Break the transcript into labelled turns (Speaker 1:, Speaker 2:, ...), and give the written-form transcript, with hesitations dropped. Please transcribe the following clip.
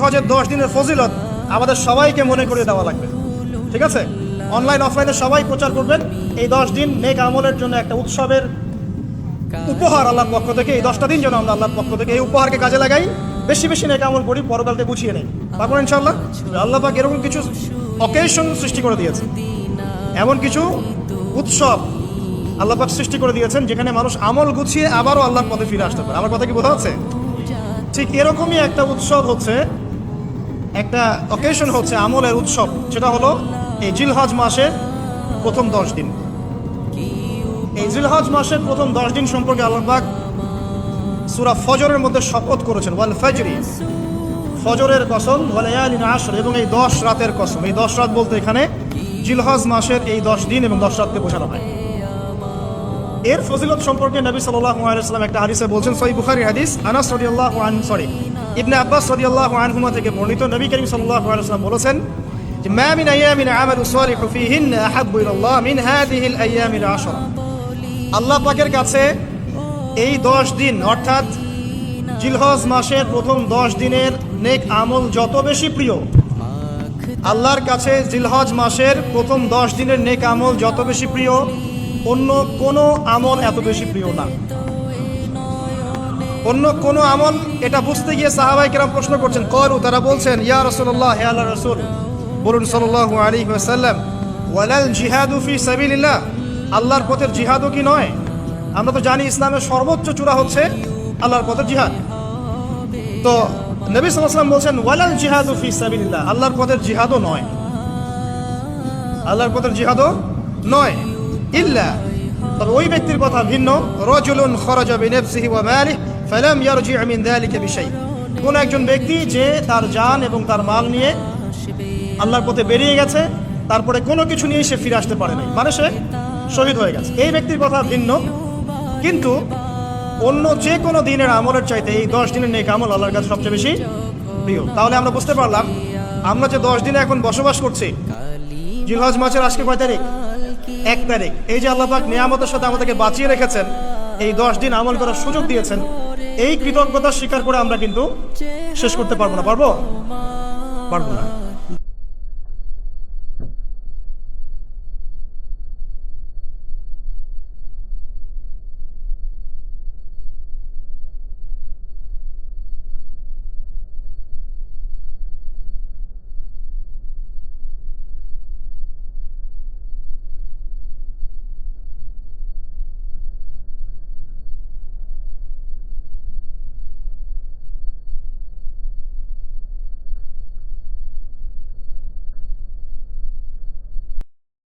Speaker 1: জিলহজের 10 দিনের ফজিলত আমাদের সবাইকে মনে করে দেওয়া লাগবে, ঠিক আছে? অনলাইন অফলাইনে সবাই প্রচার করবেন। এই 10 দিন নেক আমলের জন্য একটা উৎসবের উপহার আল্লাহর পক্ষ থেকে। এই 10টা দিন যেন আমরা আল্লাহর পক্ষ থেকে এই উপহারকে কাজে লাগাই, বেশি বেশি নেক আমল করি, পরকালকে গুছিয়ে নেই। তারপর ইনশাআল্লাহ আল্লাহ পাক এরকম কিছু অকেশন সৃষ্টি করে দিয়েছে, এমন কিছু উৎসব আল্লাহ পাক সৃষ্টি করে দিয়েছেন যেখানে মানুষ আমল গুছিয়ে আবারও আল্লাহর পথে ফিরে আসতে পারে। আমার কথা কি বোঝা যাচ্ছে? ঠিক এরকমই একটা উৎসব হচ্ছে, একটা অকেশন হচ্ছে আমলের উৎসব, সেটা হলো এই জিলহজ মাসের প্রথম 10 দিন। এই জিলহজ মাসের প্রথম 10 দিন সম্পর্কে আল্লাহ পাক সূরা ফজরের মধ্যে শপথ করেছেন, ওয়াল ফাজরি, ফজরের কসম, ওয়া লায়ালিন আশর, এবং এই 10 রাতের কসম। এই 10 রাত বলতে এখানে জিলহজ মাসের এই 10 দিন এবং 10 রাতকে বোঝানো হয়। এর ফজিলত সম্পর্কে নবী সাল্লাল্লাহু আলাইহি ওয়াসাল্লাম একটা হাদিসে বলছেন, সহিহ বুখারী হাদিস, আনাস রাদিয়াল্লাহু আনহু ইবনে আব্বাস রাদিয়াল্লাহু আনহুমা থেকে বর্ণিত, নবী করিম সাল্লাল্লাহু আলাইহি ওয়াসাল্লাম বলেছেন যে মা মিন আইয়ামিন আমালু সালিহু ফীহিন্না আহাব্বু ইলাল্লাহ মিন হাযিহিল আইয়ামিল আশরা। আল্লাহ পাকের কাছে এই 10 দিন অর্থাৎ জিলহজ মাসের প্রথম 10 দিনের নেক আমল যত বেশি প্রিয়, আল্লাহর কাছে জিলহজ মাসের প্রথম 10 দিনের নেক আমল যত বেশি প্রিয়, অন্য কোনো আমল এত বেশি প্রিয় না। অন্য কোনো আমল, এটা বুঝতে গিয়ে সাহাবায়ে কেরাম প্রশ্ন করছেন, ক্বালু, তারা বলছেন, ইয়া রাসূলুল্লাহ, হে আল্লাহর রাসূল, বলুন সাল্লাল্লাহু আলাইহি ওয়াসাল্লাম, ওয়ালাল জিহাদু ফি সাবিলিল্লাহ, আল্লাহর পথের জিহাদও কি নয়? আমরা তো জানি ইসলামের সর্বোচ্চ চূড়া হচ্ছে আল্লাহর পথের জিহাদ। তো নবী সাল্লাল্লাহু আলাইহি ওয়াসাল্লাম বলছেন, ওয়ালাল জিহাদু ফি সাবিলিল্লাহ, আল্লাহর পথের জিহাদও নয়, আল্লাহর পথের জিহাদও নয়, ইল্লা, তবে ওই ব্যক্তির কথা ভিন্ন, রাজুলুন খারাজা বিনাফসিহি ওয়া মালিহি ফালাম ইয়ারজি মিন যালিকা বিশাই, কোন একজন ব্যক্তি যে তার জান এবং তার মাল নিয়ে আল্লাহর পথে বেরিয়ে গেছে, তারপরে কোনো কিছু নিয়ে সে ফিরে আসতে পারে নাই, মানে সে শহীদ হয়ে গেছে, এই ব্যক্তির কথা ভিন্ন। কিন্তু অন্য যে কোনো দিনের আমলের চাইতে এই 10 দিনের নেক আমল আল্লাহর কাছে সবচেয়ে বেশি প্রিয়। তাহলে আমরা বুঝতে পারলাম, আমরা যে 10 দিনে এখন বসবাস করছি, জিলহজ মাসের আজকে কয় তারিখ? 1 তারিখ। এই যে আল্লাহ পাক নিয়ামতের সাথে আমাদেরকে বাঁচিয়ে রেখেছেন, এই 10 দিন আমল করার সুযোগ দিয়েছেন, এই কৃতজ্ঞতা স্বীকার করে আমরা কিন্তু শেষ করতে পারবো না, পারবো না।